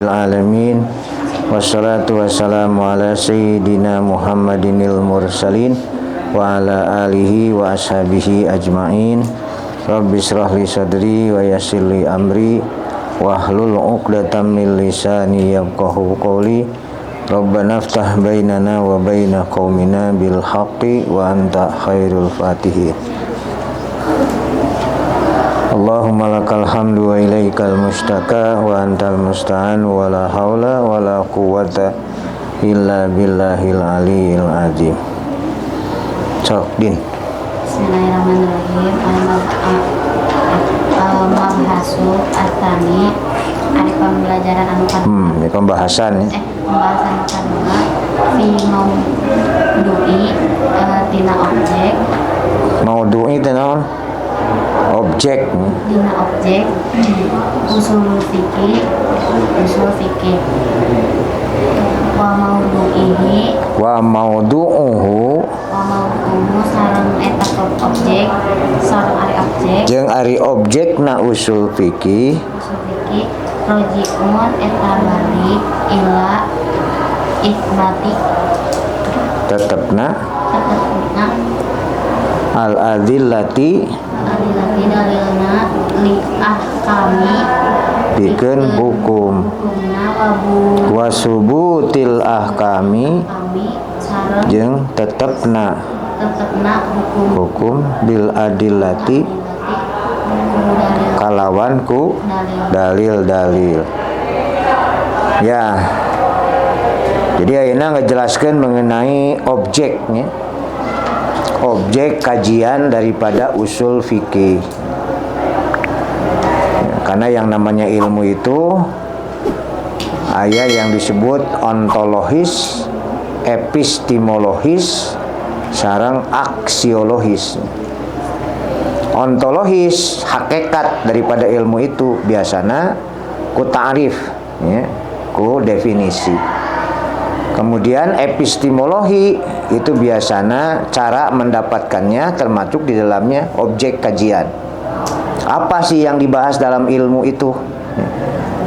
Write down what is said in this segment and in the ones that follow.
alamin wassalatu wassalamu ala sayyidina Muhammadinil mursalin wa ala alihi wa ashabihi ajmain. Rabbi shrah li sadri wa yassir li amri wahlul 'uqdatam min lisani yafqahu qawli. Rabbana iftah bainana wa baina qaumina bil haqqi wa anta khairul fatihin. Allahumma lakal hamdu wa ilaikal mustaka wa antal musta'an wa la hawla wa la quwwata illa billahil aliyil azim. Sok, Din. Bismillahirrahmanirrahim. Al-Mabhasu At-Tani. Ada pembelajaran anu kadua. Ini pembahasan ya. Pembahasan kadua fi maudu'i tina objek. Maudu'i tina objek. Tina objek usul fikih wa maudu'uhu sareng eta objek sareng ari objek jeung ari objek na usul fikih rojiun eta balik ila ikmati tetepna al-adillati dalilna li ahkami bikin hukum wa subutil ahkami jeung tetepna hukum bil adillati kalawan ku dalil-dalil ya. Jadi ayeuna ngejelaskeun mengenai objeknya, objek kajian daripada usul fikih. Karena yang namanya ilmu itu aya yang disebut ontologis, epistemologis, sareng aksiologis. Ontologis hakikat daripada ilmu itu biasana ku ta'rif ya, ku definisi. Kemudian epistemologi itu biasana cara mendapatkannya, termasuk di dalamnya objek kajian. Apa sih yang dibahas dalam ilmu itu?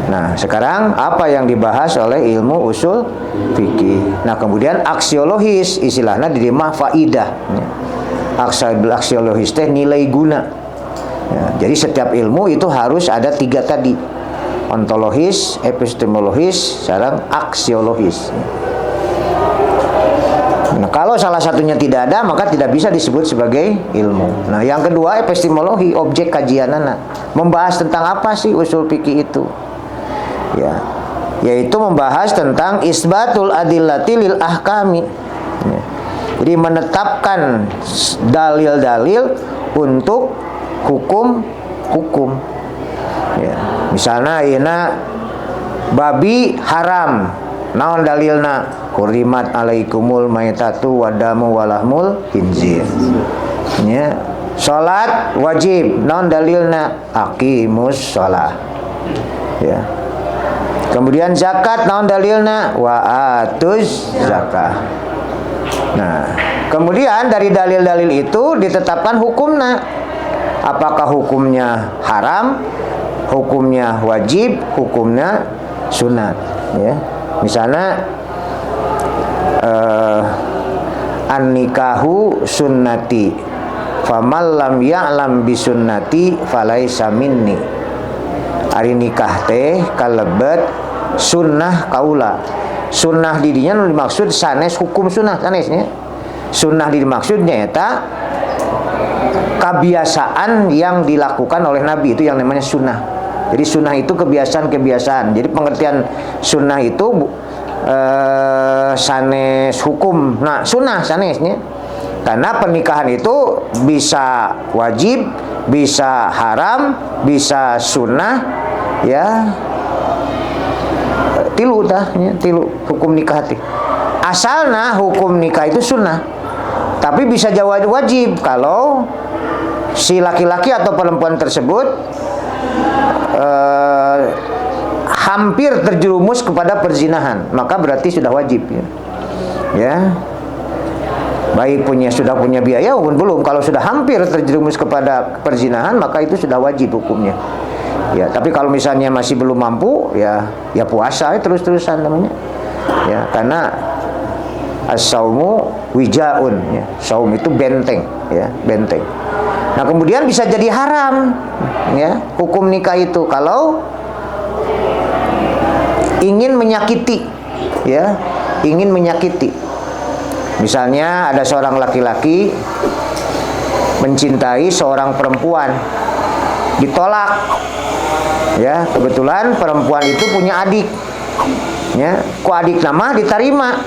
Nah, sekarang apa yang dibahas oleh ilmu usul fikih? Nah, kemudian aksiologis istilahnya di mah faidah. Aksiologis teh nilai guna. Ya, jadi setiap ilmu itu harus ada 3 tadi. Ontologis, epistemologis, sareng aksiologis. Nah, kalau salah satunya tidak ada, maka tidak bisa disebut sebagai ilmu. Nah, yang kedua epistemologi, objek kajianana. Membahas tentang apa sih usul fikih itu? Ya, yaitu membahas tentang isbatul adillati lil ahkami. Ya. Jadi menetapkan dalil-dalil untuk hukum-hukum. Ya. Misalnya ayeuna babi haram. Naon dalilna? Hurimat alaikumul maitatu wadamu walahmul khinzir. Ya. Salat wajib. Naon dalilna? Aqimus shalah. Ya. Kemudian zakat naon dalilna? Wa atuz zakah. Nah, kemudian dari dalil-dalil itu ditetapkan hukumnya. Apakah hukumnya haram, hukumnya wajib, hukumnya sunat, ya. Misalnya an-nikahu sunnati faman lam ya'lam bi sunnati falaisa minni. Ari nikah teh kalebet sunnah kaula. Sunnah didinya dimaksud sanes hukum sunnah sanesnya. Sunnah dimaksudnya eta kebiasaan yang dilakukan oleh Nabi, itu yang namanya sunnah. Jadi sunnah itu kebiasaan-kebiasaan. Jadi pengertian sunnah itu sanes hukum. Nah, sunnah sanesnya. Karena pernikahan itu bisa wajib, bisa haram, bisa sunnah, ya. Tilu hukum nikah teh. Asalna hukum nikah itu sunnah. Tapi bisa jadi wajib kalau si laki-laki atau perempuan tersebut hampir terjerumus kepada perzinahan, maka berarti sudah wajib ya. Ya. Baik sudah punya biaya maupun belum, kalau sudah hampir terjerumus kepada perzinahan, maka itu sudah wajib hukumnya. Ya, tapi kalau misalnya masih belum mampu, ya puasa terus-terusan namanya. Ya, karena as-saumu wijaun, ya. Saum itu benteng, ya, benteng. Nah, kemudian bisa jadi haram, ya, hukum nikah itu kalau ingin menyakiti, ya, ingin menyakiti. Misalnya ada seorang laki-laki mencintai seorang perempuan, ditolak. Ya, kebetulan perempuan itu punya adik. Ya, ku adik nama diterima.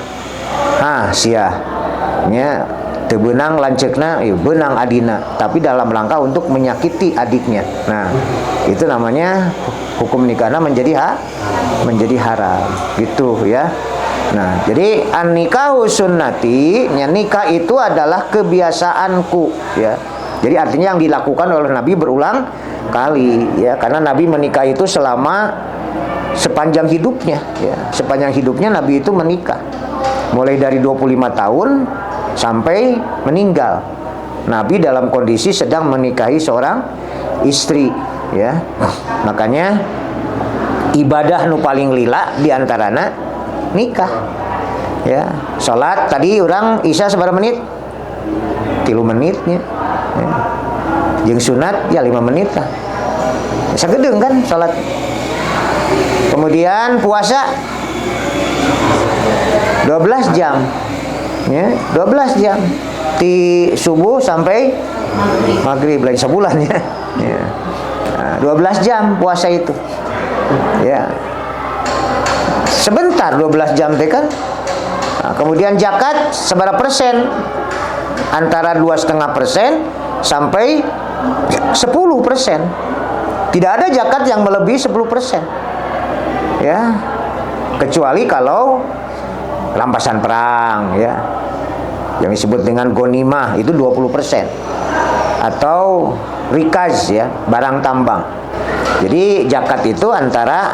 Sia. Ya, teu beunang lanceukna, beunang adina, tapi dalam rangka untuk menyakiti adiknya. Nah, itu namanya hukum nikahna menjadi haram. Gitu ya. Nah, jadi an-nikahu sunnati, nikah itu adalah kebiasaanku, ya. Jadi artinya yang dilakukan oleh Nabi berulang kali, ya, karena Nabi menikah itu selama sepanjang hidupnya, ya. Sepanjang hidupnya Nabi itu menikah. Mulai dari 25 tahun sampai meninggal. Nabi dalam kondisi sedang menikahi seorang istri, ya. Makanya ibadah nu paling lila diantarana nikah, ya. Salat tadi orang isya seberapa menit? 3 menitnya, ya. Jeung sunat ya 5 menit lah. Sagedeng kan salat. Kemudian puasa 12 jam, ya, 12 jam di subuh sampai maghrib lagi sebulan, ya. Ya. Nah, 12 jam puasa itu, ya. Sebentar 12 jam teh kan. Nah, kemudian zakat seberapa persen? Antara 2,5% sampai 10%. Tidak ada zakat yang melebihi 10%. Ya. Kecuali kalau rampasan perang, ya. Yang disebut dengan ghanimah itu 20%. Atau rikaz, ya, barang tambang. Jadi zakat itu antara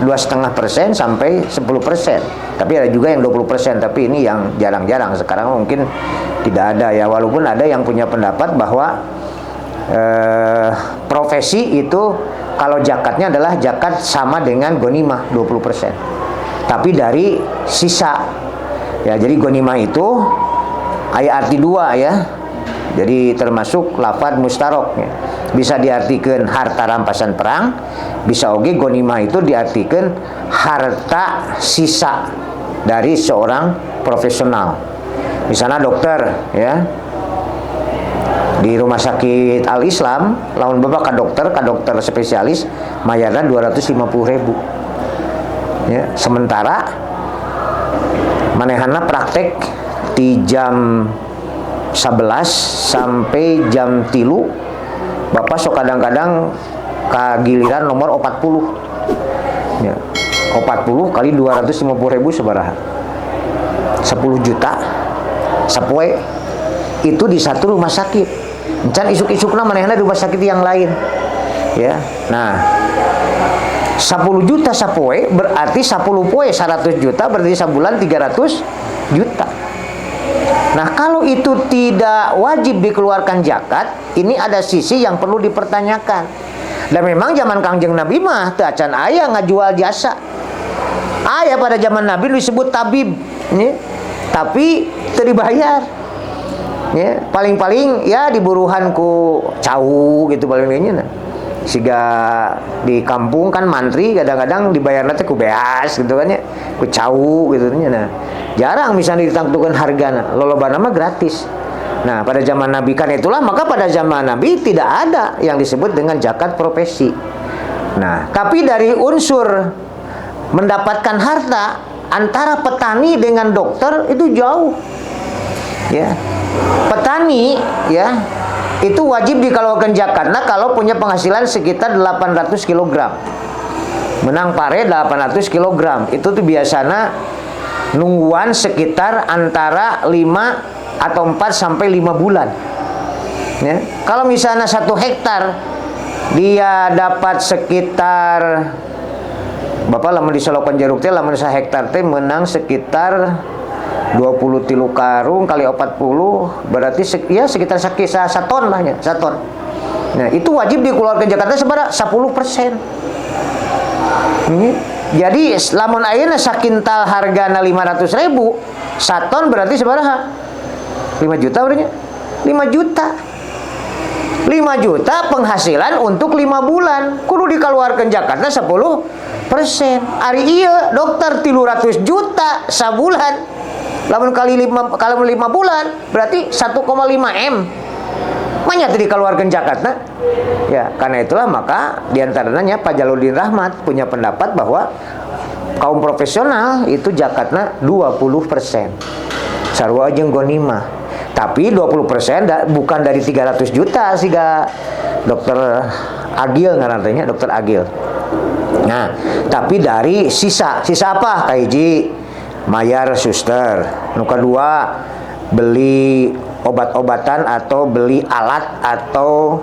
2,5% sampai 10%. Tapi ada juga yang 20%, tapi ini yang jarang-jarang. Sekarang mungkin tidak ada, ya, walaupun ada yang punya pendapat bahwa profesi itu kalau zakatnya adalah zakat sama dengan ghanimah 20%. Tapi dari sisa. Ya, jadi ghanimah itu ayat arti dua, ya. Jadi termasuk lafaz mustarok, ya. Bisa diartikan harta rampasan perang, bisa oge ghanimah itu diartikan harta sisa dari seorang profesional. Misalnya dokter, ya, di rumah sakit Al-Islam lawan bapak ka dokter spesialis mayarna 250.000, ya. Sementara manehana praktek di jam 11 sampai jam 3 bapak sok kadang-kadang kagiliran nomor 40, ya. 40 kali 250.000 sabaraha? 10 juta sapoe. Itu di satu rumah sakit. Encan isuk-isukna manehna di rumah sakit yang lain, ya. Nah, 10 juta sapoe berarti 10 poe 100 juta, berarti sebulan 300 juta. Nah, kalau itu tidak wajib dikeluarkan zakat, ini ada sisi yang perlu dipertanyakan. Dan memang zaman Kangjeng Nabi mah teu acan aya ngajual jasa. Aya pada zaman Nabi disebut tabib, ya. Tapi teu dibayar. Ya, paling-paling ya diburuhan ku cau gitu paling-palingnya. Nah. Siga di kampung kan mantri kadang-kadang dibayarna teh ku beas gitu kan, ya. Ku cau gitu nya. Nah, jarang misalnya ditangtukan hargana, lolobana mah gratis. Nah, pada zaman Nabi kan itulah, maka pada zaman Nabi tidak ada yang disebut dengan zakat profesi. Nah, tapi dari unsur mendapatkan harta antara petani dengan dokter itu jauh. Ya. Petani, ya, itu wajib dikeluarkan zakatnya kalau punya penghasilan sekitar 800 kg. Menang pare 800 kg. Itu tuh biasanya nungguan sekitar antara 5 atau 4 sampai 5 bulan. Ya. Kalau misalnya 1 hektar dia dapat sekitar Bapak lamun disolokan jeruk teh lamun 1 hektar teh menang sekitar 23 karung kali 40 berarti ya sekitar 1 ton lah, ya, 1 ton. Nah, itu wajib dikeluarkan Jakarta seberapa? 10%. Jadi lamun ayeuna sakintal hargana 500.000, saton berarti seberapa? 5 juta berarti. 5 juta. 5 juta penghasilan untuk 5 bulan. Kudu dikeluarkan Jakarta 10%. Ari iya dokter 300 juta sabulan. Lamun kali 5 bulan berarti 1,5 M. Banyak dikeluarkan Jakarta. Ya, karena itulah maka diantaranya Pak Jaludin Rahmat punya pendapat bahwa kaum profesional itu Jakarta 20%. Sarua jeung gonima. Tapi 20% bukan dari 300 juta siga Dokter Agil ngaranna Dokter Agil. Nah, tapi dari sisa apa? Kaiji mayar suster. Nu kedua beli obat-obatan atau beli alat atau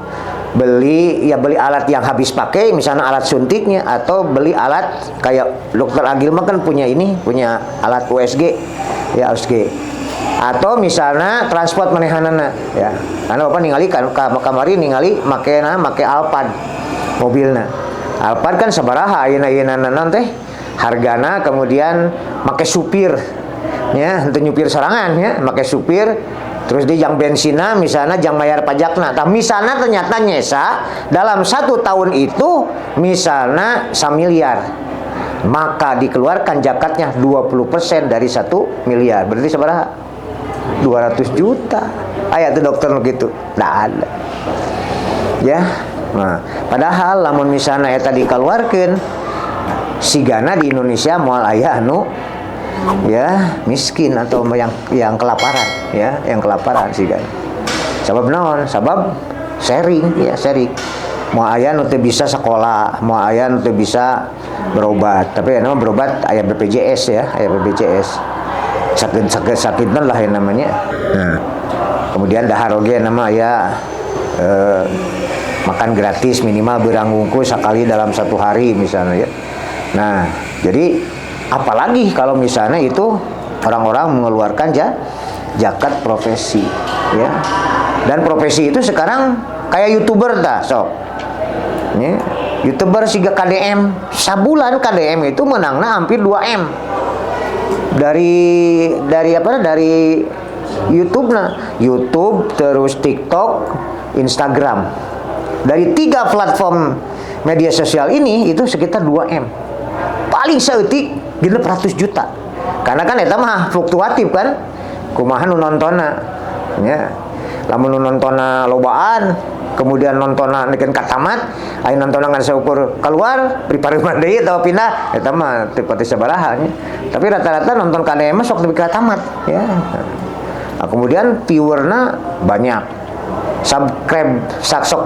beli alat yang habis pakai, misalnya alat suntiknya, atau beli alat kayak Dokter Agil mah kan punya alat USG ya, USG, atau misalnya transport manehanana ya, karena bapak ningali kan kamari ningali make Alphard mobilna. Alphard kan sabaraha ayeuna naon teh hargana, kemudian make supir ya, untuk nyupir sorangan ya, make supir. Terus di jang bensina misalnya jang bayar pajakna. Tapi misalnya ternyata nyesa dalam 1 tahun itu misalnya 1 miliar. Maka dikeluarkan zakatnya 20% dari 1 miliar. Berarti seberapa? 200 juta. Aya tuh dokter gitu. Nggak ada. Ya. Nah, padahal lamun misalnya eta dikeluarkan sigana di Indonesia moal aya anu ya miskin atau yang kelaparan ya, yang kelaparan sih kan. Sabab naon? Sabab sharing ya, sharing. Mau aya nu teu bisa sekolah, mau aya nu teu bisa berobat. Tapi nama berobat aya BPJS ya, aya BPJS. Sakit-sakitan lah yang namanya. Nah, kemudian dahar oge nama aya makan gratis minimal berang bungkus sekali dalam 1 hari misalnya ya. Nah, jadi apalagi kalau misalnya itu orang-orang mengeluarkan zakat profesi ya. Dan profesi itu sekarang kayak YouTuber dah sok. Ya. YouTuber siga KDM, sabulan KDM itu menangna hampir 2 M. Dari YouTube terus TikTok, Instagram. Dari 3 platform media sosial ini itu sekitar 2 M. Paling saeutik 600 juta. Karena kan eta mah fluktuatif kan. Kumaha nu nontonna. Ya. Lamun nu nontonna lobaan, kemudian nontonna nekeun katamat, aya nontonna ngan saukur keluar, pripareman deui atawa pindah, eta mah teu pati sabaraha nya. Tapi rata-rata nonton KDM mah sok nepi ka tamat, ya. Nah, kemudian viewerna banyak. Subscribe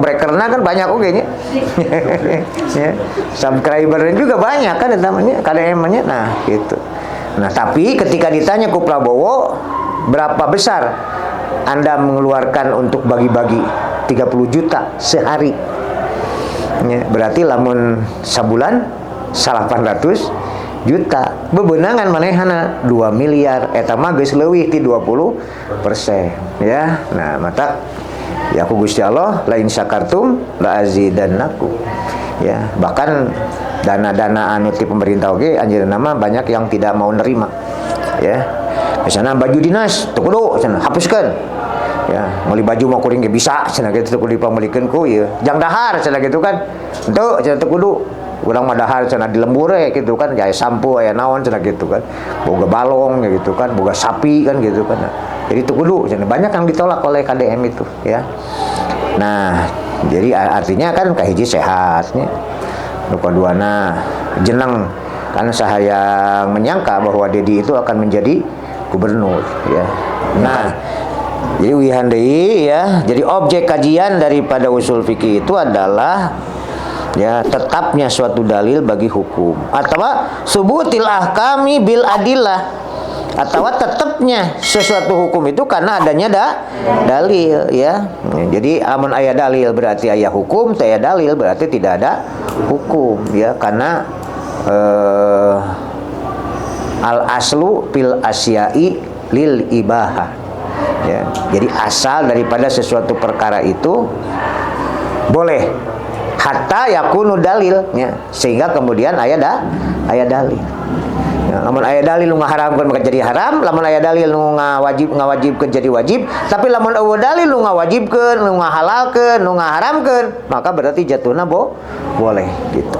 breakerna kan banyak oke nya. Ya. Subscribernya juga banyak kan namanya KDM-nya. Nah, gitu. Nah, tapi ketika ditanya ku Prabowo, berapa besar Anda mengeluarkan untuk bagi-bagi 30 juta sehari? Ya, berarti lamun sabulan 800 juta. Bebenangan manehana 2 miliar eta mah geus leuwih ti 20%, ya. Nah, mata ya aku Gusti Allah lain syakartum la azidannakum. Ya, bahkan dana-dana anu ti pemerintah oge anjeunna mah banyak yang tidak mau nerima. Ya. Misalnya baju dinas teu kudu cenah hapuskeun. Ya, meuli baju mau kuring ge bisa cenah kitu teu kudu dipamulikeun ku ieu. Jang dahar cenah gitu kan. Henteu cenah teu kudu. Urang mah dahar cenah di lembur gitu kan, aya sampo aya naon cenah gitu kan. Boga balong gitu kan, boga sapi kan gitu kan. Jadi itu kudu, banyak yang ditolak oleh KDM itu, ya. Nah, jadi artinya kan kahiji sehatnya. Nu kaduana jeneng, karena saya menyangka bahwa Dedi itu akan menjadi gubernur, ya. Nah, jadi wihan deui ya. Jadi objek kajian daripada usul fikih itu adalah ya tetapnya suatu dalil bagi hukum, atau subutil ahkami bil adillah, atau tetapnya sesuatu hukum itu karena adanya dalil ya. Jadi amun aya dalil berarti aya hukum, teu aya dalil berarti tidak ada hukum ya, karena al aslu fil asyai lil ibahah ya. Jadi asal daripada sesuatu perkara itu boleh hatta yakunu dalil ya. Sehingga kemudian aya dalil ya, lamun aya dalil nu ngaharamkeun maka jadi haram, lamun aya dalil nu ngawajibkeun jadi wajib, tapi lamun eueuh dalil nu ngawajibkeun, nu ngahalalkeun, nu ngaharamkeun, maka berarti jatuhna boleh gitu.